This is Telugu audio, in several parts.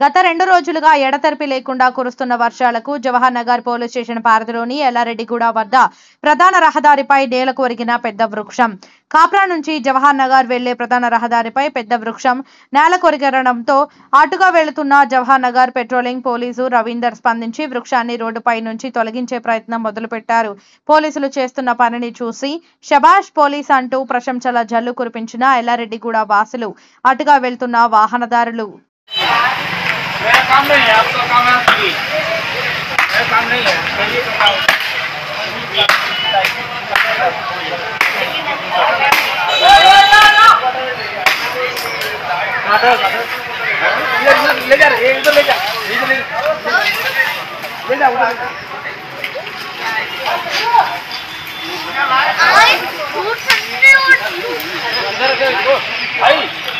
గత 2 రోజులుగా ఎడతెరిపి లేకుండా కురుస్తున్న వర్షాలకు జవహర్ నగర్ పోలీస్ స్టేషన్ పరిధిలోని ఎల్లారెడ్డిగూడ వద్ద ప్రధాన రహదారిపై నేలకు ఒరిగిన పెద్ద వృక్షం. కాప్రా నుంచి జవహర్ నగర్ వెళ్లే ప్రధాన రహదారిపై పెద్ద వృక్షం నేలకు ఒరగడంతో అటుగా వెళుతున్న జవహర్ నగర్ పెట్రోలింగ్ పోలీసు రవీందర్ స్పందించి వృక్షాన్ని రోడ్డుపై నుంచి తొలగించే ప్రయత్నం మొదలుపెట్టారు. పోలీసులు చేస్తున్న పనిని చూసి శభాష్ పోలీస్ అంటూ ప్రశంసల జల్లు కురిపించిన ఎల్లారెడ్డిగూడ వాసులు, అటుగా వెళ్తున్న వాహనదారులు. मेरा काम नहीं है, आपका काम है आपकी। मेरा काम नहीं है, मेरी काम ले जा रे, इधर ले जा, इधर ले जा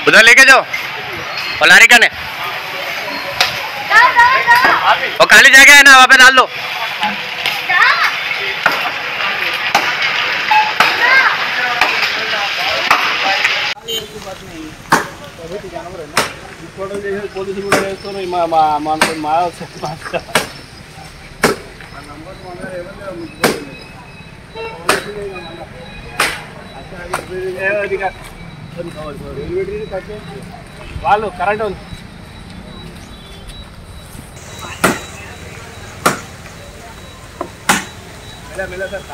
उधर लेके जाओ और लारी का ने और खाली जगह है ना, वहाँ पे डाल दो। వాళ్ళు కరెంట్ ఉంది. मिला सर साल